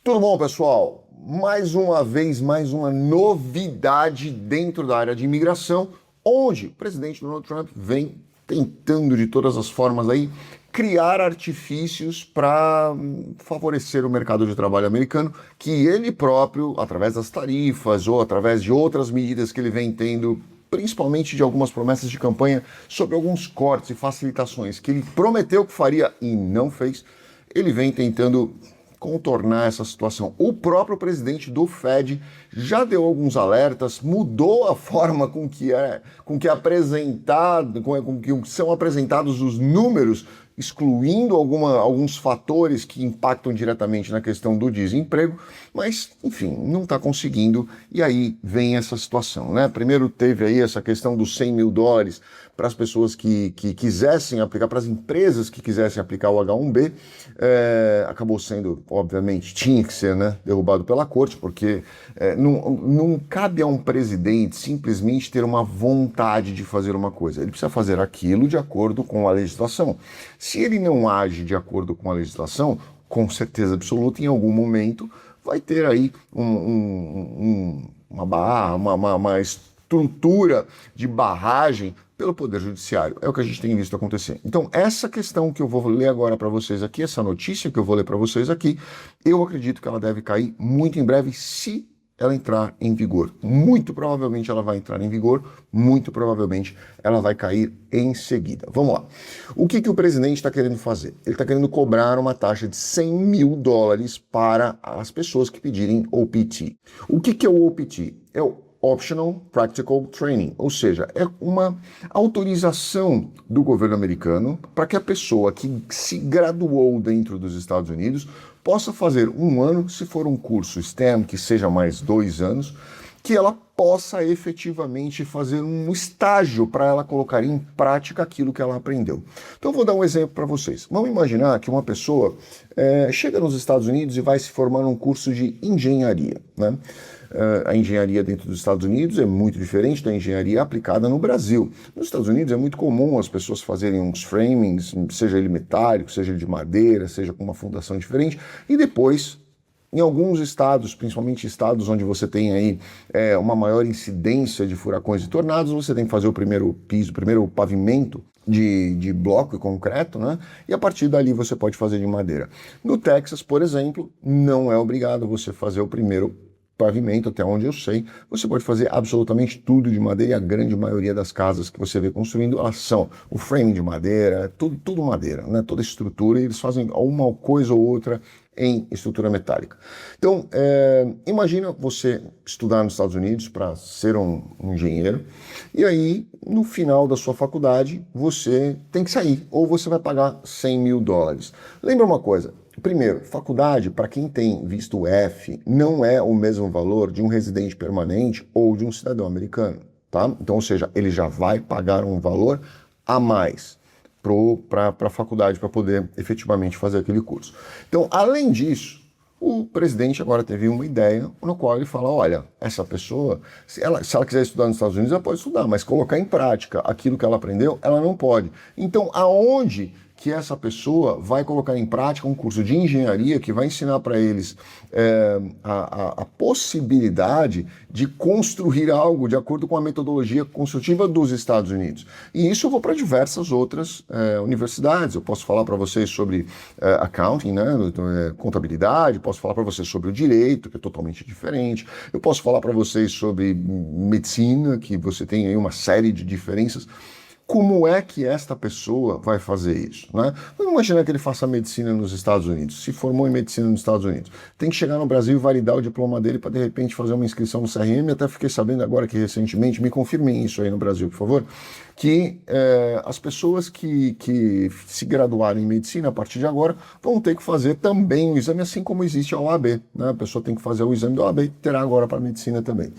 Tudo bom, pessoal? Mais uma vez, mais uma novidade dentro da área de imigração, onde o presidente Donald Trump vem tentando de todas as formas aí criar artifícios para favorecer o mercado de trabalho americano, que ele próprio, através das tarifas ou através de outras medidas que ele vem tendo, principalmente de algumas promessas de campanha sobre alguns cortes e facilitações que ele prometeu que faria e não fez, ele vem tentando contornar essa situação. O próprio presidente do Fed já deu alguns alertas, mudou a forma com que são apresentados os números, excluindo alguns fatores que impactam diretamente na questão do desemprego, mas, enfim, não está conseguindo, e aí vem essa situação, né? Primeiro teve aí essa questão dos 100 mil dólares para as pessoas que quisessem aplicar, para as empresas que quisessem aplicar o H1B, acabou sendo, obviamente, tinha que ser, né, derrubado pela corte, porque não cabe a um presidente simplesmente ter uma vontade de fazer uma coisa, ele precisa fazer aquilo de acordo com a legislação. Se ele não age de acordo com a legislação, com certeza absoluta, em algum momento vai ter aí uma barra, uma estrutura de barragem pelo Poder Judiciário. É o que a gente tem visto acontecer. Então, essa questão que eu vou ler agora para vocês aqui, essa notícia que eu vou ler para vocês aqui, eu acredito que ela deve cair muito em breve, se ela entrar em vigor. Muito provavelmente ela vai entrar em vigor, muito provavelmente ela vai cair em seguida. Vamos lá. O que o presidente está querendo fazer? Ele está querendo cobrar uma taxa de 100 mil dólares para as pessoas que pedirem OPT. O que é o OPT? É o Optional Practical Training, ou seja, é uma autorização do governo americano para que a pessoa que se graduou dentro dos Estados Unidos possa fazer um ano, se for um curso STEM, que seja mais 2 anos, que ela possa efetivamente fazer um estágio para ela colocar em prática aquilo que ela aprendeu. Então, eu vou dar um exemplo para vocês. Vamos imaginar que uma pessoa chega nos Estados Unidos e vai se formar num curso de engenharia, né? A engenharia dentro dos Estados Unidos é muito diferente da engenharia aplicada no Brasil. Nos Estados Unidos é muito comum as pessoas fazerem uns framings, seja ele metálico, seja ele de madeira, seja com uma fundação diferente, e depois, em alguns estados, principalmente estados onde você tem aí uma maior incidência de furacões e tornados, você tem que fazer o primeiro piso, o primeiro pavimento de bloco e concreto, né? E a partir dali você pode fazer de madeira. No Texas, por exemplo, não é obrigado você fazer o primeiro pavimento, até onde eu sei, você pode fazer absolutamente tudo de madeira, e a grande maioria das casas que você vê construindo, elas são o frame de madeira, tudo madeira, né? Toda a estrutura, e eles fazem uma coisa ou outra em estrutura metálica. Então, imagina você estudar nos Estados Unidos para ser um engenheiro, e aí, no final da sua faculdade, você tem que sair, ou você vai pagar 100 mil dólares. Lembra uma coisa, primeiro, faculdade, para quem tem visto F, não é o mesmo valor de um residente permanente ou de um cidadão americano, tá? Então, ou seja, ele já vai pagar um valor a mais para a faculdade, para poder efetivamente fazer aquele curso. Então, além disso, o presidente agora teve uma ideia no qual ele fala, olha, essa pessoa, se ela quiser estudar nos Estados Unidos, ela pode estudar, mas colocar em prática aquilo que ela aprendeu, ela não pode. Então, aonde que essa pessoa vai colocar em prática um curso de engenharia que vai ensinar para eles a possibilidade de construir algo de acordo com a metodologia construtiva dos Estados Unidos. E isso eu vou para diversas outras universidades. Eu posso falar para vocês sobre accounting, né, contabilidade, posso falar para vocês sobre o direito, que é totalmente diferente. Eu posso falar para vocês sobre medicina, que você tem aí uma série de diferenças. Como é que esta pessoa vai fazer isso, né? Vamos imaginar que ele faça medicina nos Estados Unidos, se formou em medicina nos Estados Unidos. Tem que chegar no Brasil e validar o diploma dele para, de repente, fazer uma inscrição no CRM. Até fiquei sabendo agora que, recentemente, me confirmem isso aí no Brasil, por favor, que as pessoas que se graduarem em medicina, a partir de agora, vão ter que fazer também o exame, assim como existe a OAB, né? A pessoa tem que fazer o exame da OAB e terá agora para medicina também.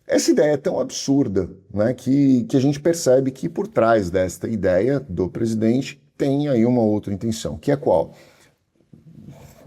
Essa ideia é tão absurda, né, que a gente percebe que por trás desta ideia do presidente tem aí uma outra intenção, que é qual?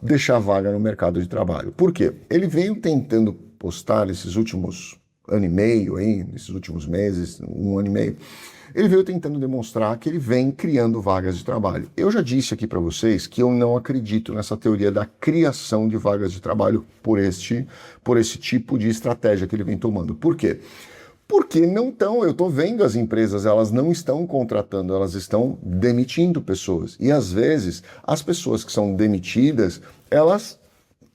Deixar vaga no mercado de trabalho. Por quê? Ele veio tentando postar esses últimos ano e meio, aí, nesses últimos meses, um ano e meio, ele veio tentando demonstrar que ele vem criando vagas de trabalho. Eu já disse aqui para vocês que eu não acredito nessa teoria da criação de vagas de trabalho por esse tipo de estratégia que ele vem tomando. Por quê? Porque não estão, eu estou vendo as empresas, elas não estão contratando, elas estão demitindo pessoas. E às vezes, as pessoas que são demitidas, elas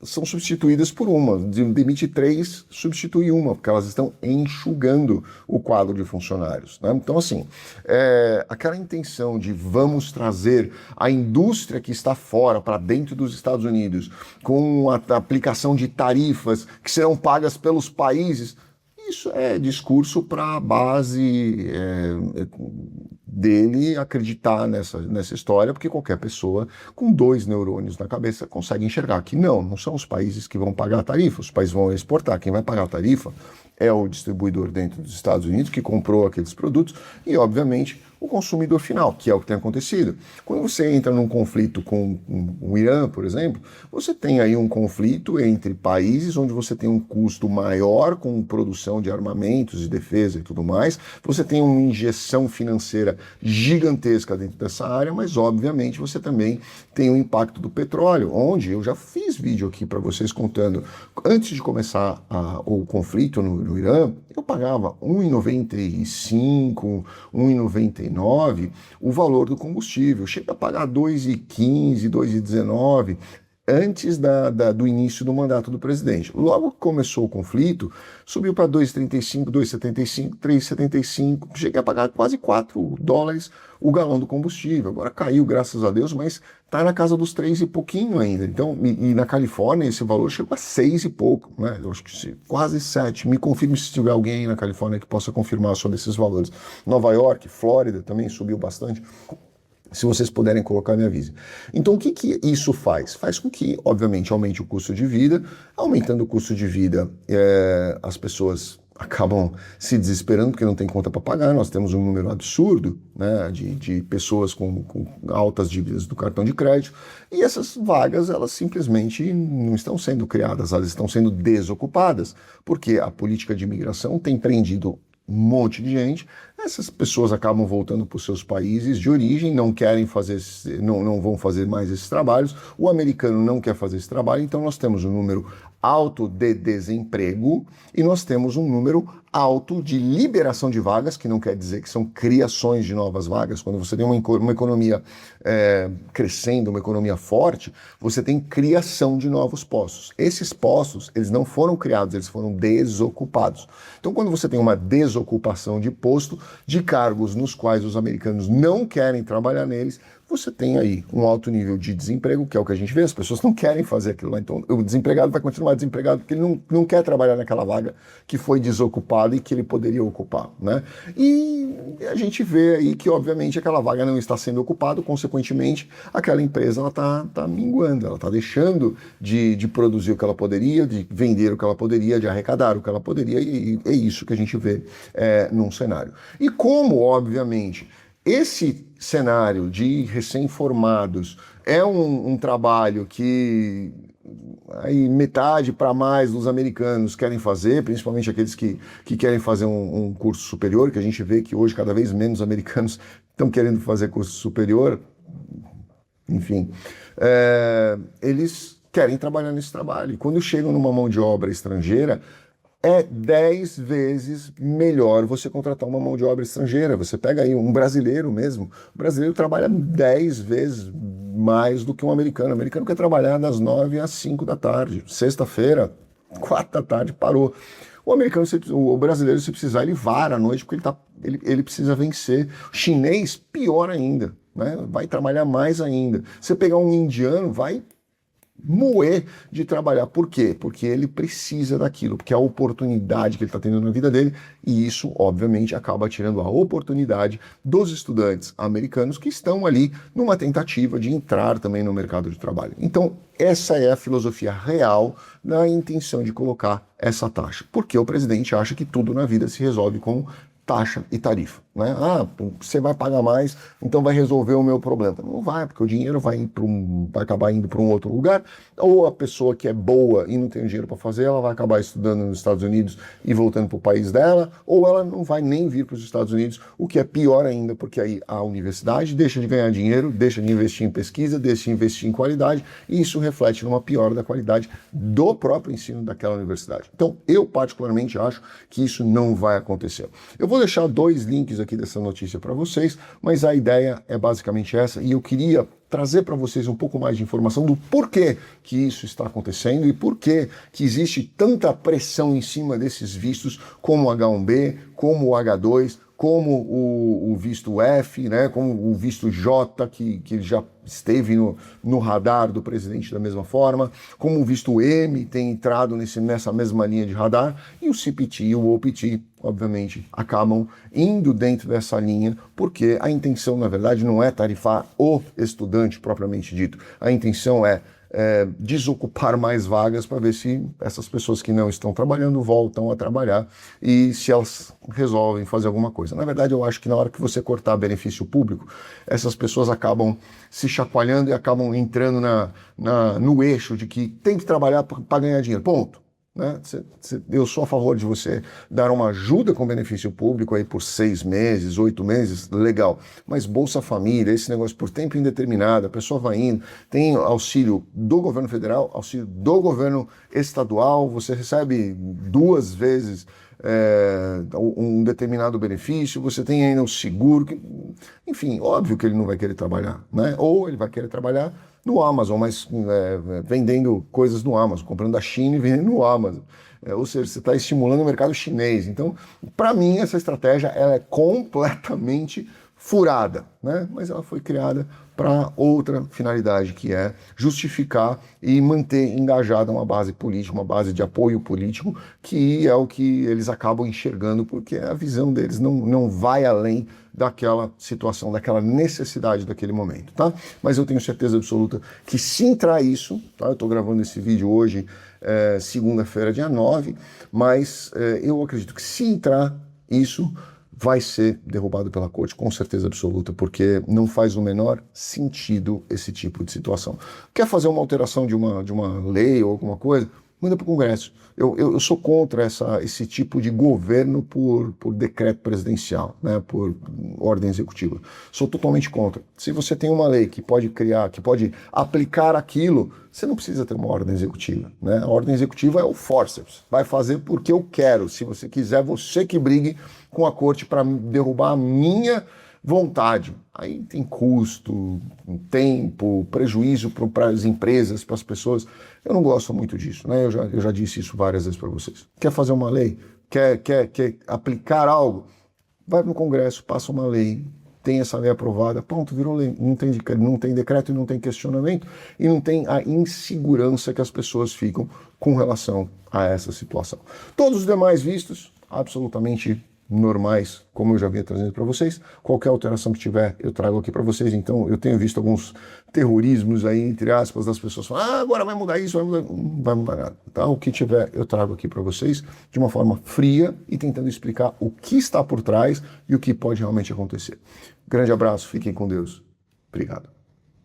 são substituídas por uma. Demite 3, substitui uma, porque elas estão enxugando o quadro de funcionários, né? Então, assim, aquela intenção de vamos trazer a indústria que está fora para dentro dos Estados Unidos, com a aplicação de tarifas que serão pagas pelos países. Isso é discurso para a base dele acreditar nessa história, porque qualquer pessoa com 2 neurônios na cabeça consegue enxergar que não são os países que vão pagar a tarifa, os países vão exportar. Quem vai pagar a tarifa é o distribuidor dentro dos Estados Unidos que comprou aqueles produtos e, obviamente, o consumidor final, que é o que tem acontecido. Quando você entra num conflito com o Irã, por exemplo, você tem aí um conflito entre países onde você tem um custo maior com produção de armamentos, de defesa e tudo mais, você tem uma injeção financeira gigantesca dentro dessa área, mas obviamente você também tem o impacto do petróleo, onde eu já fiz vídeo aqui para vocês contando, antes de começar o conflito no Irã, eu pagava R$1,95, R$1,99 o valor do combustível. Chega a pagar R$2,15, R$2,19 antes do início do mandato do presidente. Logo que começou o conflito, subiu para R$2,35, R$2,75, R$3,75, cheguei a pagar quase $4 o galão do combustível. Agora caiu, graças a Deus, mas está na casa dos 3 e pouquinho ainda. Então, e na Califórnia esse valor chegou a 6 e pouco, né? Eu acho que quase 7. Me confirme se tiver alguém aí na Califórnia que possa confirmar sobre esses valores. Nova York, Flórida também subiu bastante. Se vocês puderem colocar, me avise. Então, o que isso faz? Faz com que, obviamente, aumente o custo de vida. Aumentando o custo de vida, as pessoas acabam se desesperando porque não tem conta para pagar. Nós temos um número absurdo, né, de pessoas com altas dívidas do cartão de crédito. E essas vagas, elas simplesmente não estão sendo criadas, elas estão sendo desocupadas, porque a política de imigração tem prendido um monte de gente, essas pessoas acabam voltando para os seus países de origem, não querem fazer, não vão fazer mais esses trabalhos, o americano não quer fazer esse trabalho, então nós temos um número alto de desemprego e nós temos um número alto de liberação de vagas, que não quer dizer que são criações de novas vagas. Quando você tem uma economia crescendo, uma economia forte, você tem criação de novos postos. Esses postos, eles não foram criados, eles foram desocupados. Então, quando você tem uma desocupação de posto, de cargos nos quais os americanos não querem trabalhar neles, você tem aí um alto nível de desemprego, que é o que a gente vê, as pessoas não querem fazer aquilo lá. Então, o desempregado vai continuar desempregado porque ele não quer trabalhar naquela vaga que foi desocupada e que ele poderia ocupar, né? E a gente vê aí que, obviamente, aquela vaga não está sendo ocupada, consequentemente, aquela empresa ela tá minguando, ela está deixando de produzir o que ela poderia, de vender o que ela poderia, de arrecadar o que ela poderia, e é isso que a gente vê num cenário. E como, obviamente, esse cenário de recém-formados é um trabalho que aí metade para mais dos americanos querem fazer, principalmente aqueles que querem fazer um curso superior, que a gente vê que hoje cada vez menos americanos estão querendo fazer curso superior, enfim, eles querem trabalhar nesse trabalho. E quando chegam numa mão de obra estrangeira, é 10 vezes melhor você contratar uma mão de obra estrangeira. Você pega aí um brasileiro mesmo, o brasileiro trabalha 10 vezes mais do que um americano. O americano quer trabalhar das 9 às 5 da tarde. Sexta-feira, 4 da tarde, parou. O americano, o brasileiro, se precisar, ele vara à noite porque ele precisa vencer. O chinês, pior ainda, né? Vai trabalhar mais ainda. Você pegar um indiano, vai moer de trabalhar. Por quê? Porque ele precisa daquilo, porque é a oportunidade que ele está tendo na vida dele, e isso, obviamente, acaba tirando a oportunidade dos estudantes americanos que estão ali numa tentativa de entrar também no mercado de trabalho. Então, essa é a filosofia real da intenção de colocar essa taxa, porque o presidente acha que tudo na vida se resolve com taxa e tarifa. né? Ah, você vai pagar mais, então vai resolver o meu problema. Não vai, porque o dinheiro vai acabar indo para um outro lugar, ou a pessoa que é boa e não tem dinheiro para fazer, ela vai acabar estudando nos Estados Unidos e voltando para o país dela, ou ela não vai nem vir para os Estados Unidos, o que é pior ainda, porque aí a universidade deixa de ganhar dinheiro, deixa de investir em pesquisa, deixa de investir em qualidade, e isso reflete numa piora da qualidade do próprio ensino daquela universidade. Então, eu particularmente acho que isso não vai acontecer. Eu vou deixar 2 links aqui dessa notícia para vocês, mas a ideia é basicamente essa, e eu queria trazer para vocês um pouco mais de informação do porquê que isso está acontecendo e porquê que existe tanta pressão em cima desses vistos, como o H1B, como o H2, como o visto F, né, como o visto J, que já esteve no radar do presidente da mesma forma, como o visto M tem entrado nessa mesma linha de radar, e o CPT e o OPT, obviamente, acabam indo dentro dessa linha, porque a intenção, na verdade, não é tarifar o estudante propriamente dito, a intenção é desocupar mais vagas para ver se essas pessoas que não estão trabalhando voltam a trabalhar e se elas resolvem fazer alguma coisa. Na verdade, eu acho que na hora que você cortar benefício público, essas pessoas acabam se chacoalhando e acabam entrando no eixo de que tem que trabalhar para ganhar dinheiro. Ponto. Né? Eu sou a favor de você dar uma ajuda com benefício público aí por 6 meses, 8 meses, legal. Mas Bolsa Família, esse negócio por tempo indeterminado, a pessoa vai indo, tem auxílio do governo federal, auxílio do governo estadual, você recebe 2 vezes um determinado benefício, você tem ainda o seguro, enfim, óbvio que ele não vai querer trabalhar, né? Ou ele vai querer trabalhar no Amazon, mas vendendo coisas no Amazon, comprando da China e vendendo no Amazon. Ou seja, você está estimulando o mercado chinês. Então, para mim, essa estratégia ela é completamente furada, né? Mas ela foi criada para outra finalidade, que é justificar e manter engajada uma base política, uma base de apoio político, que é o que eles acabam enxergando, porque a visão deles não vai além daquela situação, daquela necessidade daquele momento, tá? Mas eu tenho certeza absoluta que se entrar isso, tá? Eu estou gravando esse vídeo hoje, segunda-feira, dia 9, mas eu acredito que se entrar isso, vai ser derrubado pela corte, com certeza absoluta, porque não faz o menor sentido esse tipo de situação. Quer fazer uma alteração de uma lei ou alguma coisa? Manda para o Congresso. Eu sou contra esse tipo de governo por decreto presidencial, né, por ordem executiva. Sou totalmente contra. Se você tem uma lei que pode criar, que pode aplicar aquilo, você não precisa ter uma ordem executiva, né? A ordem executiva é o forceps. Vai fazer porque eu quero. Se você quiser, você que brigue com a corte para derrubar a minha vontade. Aí tem custo, tempo, prejuízo para as empresas, para as pessoas. Eu não gosto muito disso, né? Eu já disse isso várias vezes para vocês. Quer fazer uma lei? Quer aplicar algo? Vai no Congresso, passa uma lei, tem essa lei aprovada, ponto, virou lei. Não tem decreto e não tem questionamento e não tem a insegurança que as pessoas ficam com relação a essa situação. Todos os demais vistos, absolutamente normais, como eu já vinha trazendo para vocês. Qualquer alteração que tiver, eu trago aqui para vocês. Então, eu tenho visto alguns terrorismos aí, entre aspas, das pessoas falando, agora vai mudar isso, não vai mudar nada. Tá? O que tiver, eu trago aqui para vocês de uma forma fria e tentando explicar o que está por trás e o que pode realmente acontecer. Grande abraço, fiquem com Deus. Obrigado.